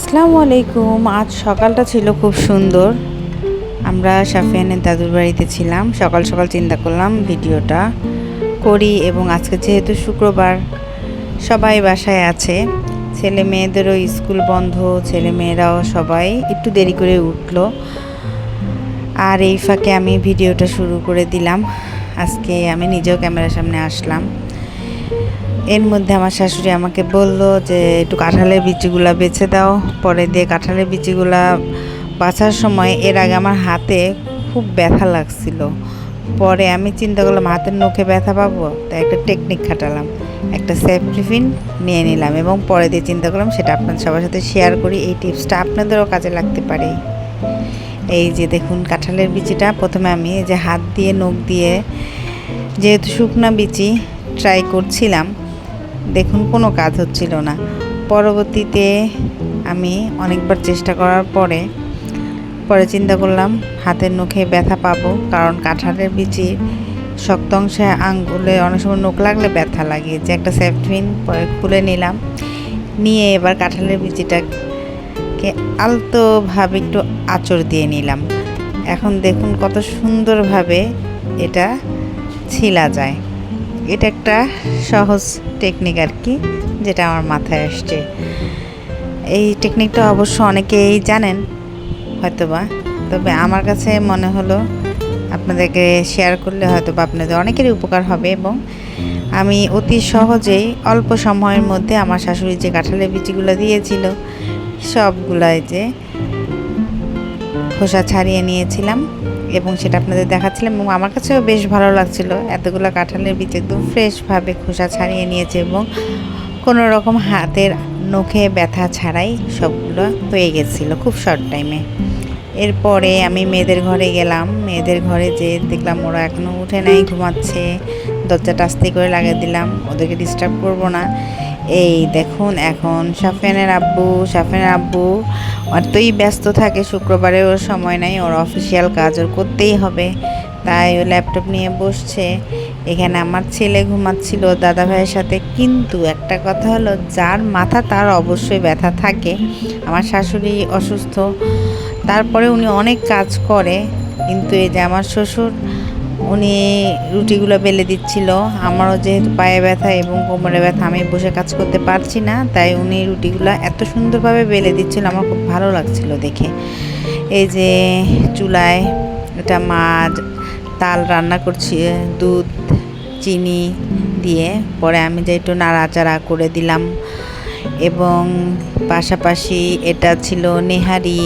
আসসালামু আলাইকুম। আজ সকালটা ছিল খুব সুন্দর। আমরা সাফিয়ানের দাদুর বাড়িতে ছিলাম। সকাল সকাল চিন্তা করলাম ভিডিওটা করি, এবং আজকে যেহেতু শুক্রবার সবাই বাসায় আছে, ছেলে মেয়েদেরও স্কুল বন্ধ, ছেলে মেয়েরাও সবাই একটু দেরি করে উঠলো। আর এই ফাঁকে আমি ভিডিওটা শুরু করে দিলাম। আজকে আমি নিজেও ক্যামেরার সামনে আসলাম। এর মধ্যে আমার শাশুড়ি আমাকে বলল যে একটু কাঁঠালের বিচিগুলা বেছে দাও। পরে দিয়ে কাঁঠালের বিচিগুলা বাছার সময় এর আগে আমার হাতে খুব ব্যথা লাগছিল। পরে আমি চিন্তা করলাম হাতের নখে ব্যথা পাবো, তাই একটা টেকনিক খাটালাম, একটা সেফটি পিন নিয়ে নিলাম, এবং পরে দিয়ে চিন্তা করলাম সেটা আপনাদের সবার সাথে শেয়ার করি। এই টিপসটা আপনাদেরও কাজে লাগতে পারে। এই যে দেখুন কাঁঠালের বিচিটা প্রথমে আমি যে হাত দিয়ে নখ দিয়ে, যেহেতু শুকনা বিচি ট্রাই করছিলাম, দেখুন কোনো কাজ হচ্ছিল না। পরবর্তীতে আমি অনেকবার চেষ্টা করার পরে চিন্তা করলাম হাতের নখে ব্যথা পাবো, কারণ কাঁঠালের বিচি শক্ত অংশে আঙ্গুলে অনেক সময় নখ লাগলে ব্যথা লাগে। যে একটা সেফটি পিন পরে খুলে নিলাম, নিয়ে এবার কাঁঠালের বিচিটাকে আলতোভাবে একটু আঁচড় দিয়ে নিলাম। এখন দেখুন কত সুন্দরভাবে এটা ছিলা যায়। এটা একটা সহজ টেকনিক আর কি, যেটা আমার মাথায় আসছে। এই টেকনিকটা অবশ্য অনেকেই জানেন হয়তোবা, তবে আমার কাছে মনে হলো আপনাদেরকে শেয়ার করলে হয়তোবা আপনাদের অনেকেরই উপকার হবে। এবং আমি অতি সহজেই অল্প সময়ের মধ্যে আমার শাশুড়ি যে কাঁঠালের বিচিগুলো দিয়েছিল সবগুলাই যে খোসা ছাড়িয়ে নিয়েছিলাম, এবং সেটা আপনাদের দেখাচ্ছিলাম, এবং আমার কাছেও বেশ ভালো লাগছিল। এতগুলো কাঁঠালের বীজ একদম ফ্রেশভাবে খোসা ছাড়িয়ে নিয়েছে, এবং কোনো রকম হাতের নখে ব্যথা ছাড়াই সবগুলো হয়ে গেছিলো খুব শর্ট টাইমে। এরপরে আমি মেয়েদের ঘরে গেলাম। মেয়েদের ঘরে যেয়ে দেখলাম ওরা এখনও উঠে নাই, ঘুমাচ্ছে। দরজাটা আস্তে করে লাগিয়ে দিলাম, ওদেরকে ডিস্টার্ব করব না। এই দেখুন এখন সাফিয়ানের আব্বু এতই ব্যস্ত থাকে, শুক্রবারে ওর সময় নাই, ওর অফিসিয়াল কাজ ওর করতেই হবে, তাই ও ল্যাপটপ নিয়ে বসছে। এখানে আমার ছেলে ঘুমাচ্ছিল দাদা ভাইয়ের সাথে। কিন্তু একটা কথা হলো, যার মাথা তার অবশ্যই ব্যথা থাকে। আমার শাশুড়ি অসুস্থ, তারপরে উনি অনেক কাজ করে, কিন্তু এই যে আমার শ্বশুর উনি রুটিগুলো বেলে দিচ্ছিল। আমারও যেহেতু পায়ে ব্যথা এবং কোমরে ব্যথা, আমি বসে কাজ করতে পারছি না, তাই উনি রুটিগুলো এত সুন্দরভাবে বেলে দিচ্ছিল, আমার খুব ভালো লাগছিল দেখে। এই যে চুলায় এটা মাছ তাল রান্না করছি, দুধ চিনি দিয়ে, পরে আমি যে একটু নাড়াচাড়া করে দিলাম। এবং পাশাপাশি এটা ছিল নেহারি।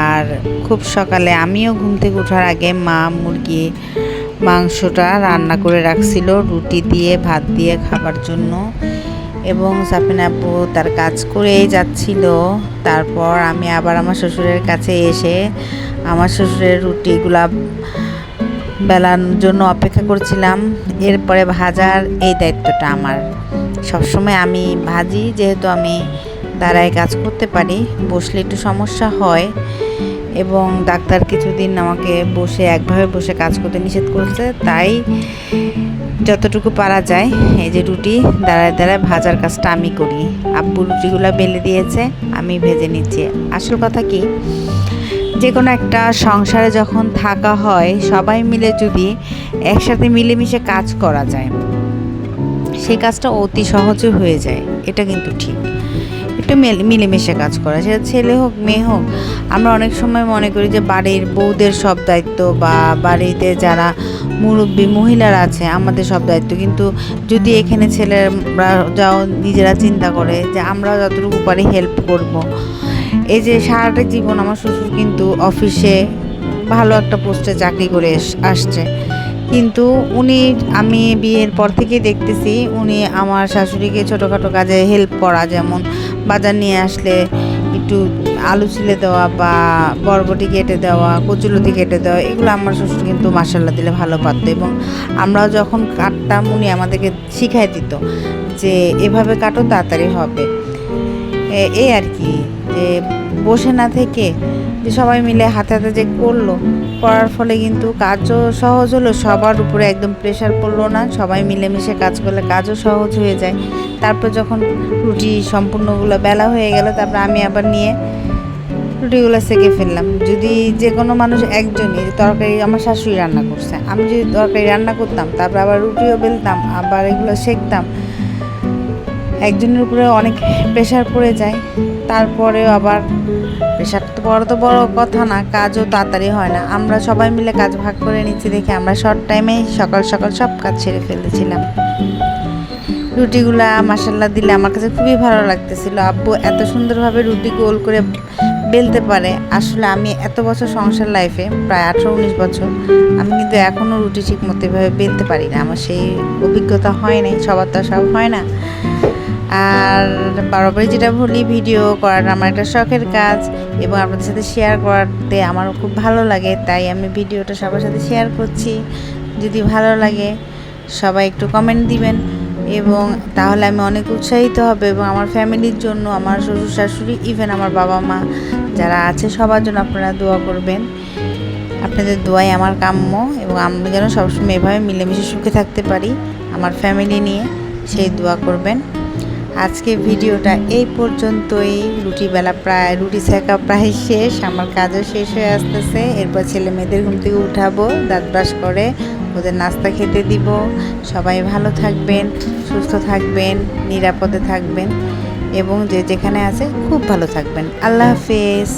আর খুব সকালে আমিও ঘুম থেকে ওঠার আগে মা মুরগি মাংসটা রান্না করে রাখছিল রুটি দিয়ে ভাত দিয়ে খাবার জন্য, এবং সাফিনা আপু তার কাজ করেই যাচ্ছিল। তারপর আমি আবার আমার শ্বশুরের কাছে এসে আমার শ্বশুরের রুটিগুলা বেলানোর জন্য অপেক্ষা করছিলাম। এরপরে ভাজার এই দায়িত্বটা আমার। সবসময় আমি ভাজি, যেহেতু আমি দাঁড়ায় কাজ করতে পারি, বসলে একটু সমস্যা হয়, এবং ডাক্তার কিছুদিন আমাকে একভাবে বসে কাজ করতে নিষেধ করছে, তাই যতটুকু পারা যায় এই যে রুটি দাঁড়ায় দাঁড়ায় ভাজার কাজটা আমি করি। আব্বু রুটিগুলো বেলে দিয়েছে, আমি ভেজে নিচ্ছি। আসল কথা কি, যে কোনো একটা সংসারে যখন থাকা হয়, সবাই মিলে যদি একসাথে মিলেমিশে কাজ করা যায়, সেই কাজটা অতি সহজে হয়ে যায়। এটা কিন্তু ঠিক, একটু মিলেমিশে কাজ করা, সেটা ছেলে হোক মেয়ে হোক। আমরা অনেক সময় মনে করি যে বাড়ির বউদের সব দায়িত্ব, বা বাড়িতে যারা মুরব্বী মহিলারা আছে আমাদের সব দায়িত্ব, কিন্তু যদি এখানে ছেলেরা যাও নিজেরা চিন্তা করে যে আমরা যতটুকু পারি হেল্প করব। এই যে সারাটা জীবন আমার শ্বশুর কিন্তু অফিসে ভালো একটা পোস্টে চাকরি করে আসছে, কিন্তু আমি বিয়ের পর থেকেই দেখতেছি উনি আমার শাশুড়িকে ছোটোখাটো কাজে হেল্প করা, যেমন বাজার নিয়ে আসলে একটু আলু ছিলে দেওয়া, বা বরবটি কেটে দেওয়া, কচুলতি কেটে দেওয়া, এগুলো আমার শ্বশুর কিন্তু মাশাআল্লাহ দিলে ভালো পারত। এবং আমরাও যখন কাটতাম উনি আমাদেরকে শিখাই দিত যে এভাবে কাটো তাড়াতাড়ি হবে। এই আর কি, যে বসে না থেকে যে সবাই মিলে হাতে হাতে যে করার ফলে কিন্তু কাজও সহজ হলো, সবার উপরে একদম প্রেশার পড়লো না, সবাই মিলেমিশে কাজ করলে কাজও সহজ হয়ে যায়। তারপর যখন রুটি সম্পূর্ণগুলো বেলা হয়ে গেল, তারপর আমি আবার নিয়ে রুটিগুলো সেঁকে ফেললাম। যদি যে কোনো মানুষ একজনই তরকারি, আমার শাশুড়ি রান্না করছে, আমি যদি তরকারি রান্না করতাম তারপর আবার রুটিও বেলতাম আবার এগুলো সেঁকতাম, একজনের উপরে অনেক প্রেশার পড়ে যায়। তারপরেও আবার প্রেশার তো বড় কথা না, কাজও তাড়াতাড়ি হয় না। আমরা সবাই মিলে কাজ ভাগ করে নিচ্ছি দেখে আমরা শর্ট টাইমে সকাল সকাল সব কাজ সেরে ফেলেছিলাম। রুটিগুলা মাশাল্লাহ দিলে আমার কাছে খুবই ভালো লাগতেছিল। আব্বু এত সুন্দরভাবে রুটি গোল করে বেলতে পারে। আসলে আমি এত বছর সংসার লাইফে, প্রায় 18-19 বছর, আমি কিন্তু এখনও রুটি ঠিক মতো এভাবে বেলতে পারি না। আমার সেই অভিজ্ঞতা হয় নাই, সবার তো সব হয় না। আর বরাবরই যেটা বলি, ভিডিও করাটা আমার একটা শখের কাজ এবং আপনাদের সাথে শেয়ার করতে আমারও খুব ভালো লাগে, তাই আমি ভিডিওটা সবার সাথে শেয়ার করছি। যদি ভালো লাগে সবাই একটু কমেন্ট দিবেন এবং তাহলে আমি অনেক উৎসাহিত হবে এবং আমার ফ্যামিলির জন্য, আমার শ্বশুর শাশুড়ি, ইভেন আমার বাবা মা যারা আছে সবার জন্য আপনারা দোয়া করবেন। আপনাদের দোয়াই আমার কাম্য এবং আমি যেন সবসময় এভাবে মিলেমিশে সুখে থাকতে পারি আমার ফ্যামিলি নিয়ে, সেই দোয়া করবেন। আজকে ভিডিওটা এই পর্যন্তই। রুটি সেকা প্রায় শেষ, আমার কাজও শেষ হয়ে আসতেছে। এরপর ছেলে মেয়েদের ঘুম থেকে উঠাবো, দাঁত ব্রাশ করে ওদের নাস্তা খেতে দিব। সবাই ভালো থাকবেন, সুস্থ থাকবেন, নিরাপদে থাকবেন এবং যে যেখানে আছে খুব ভালো থাকবেন। আল্লাহ হাফেজ।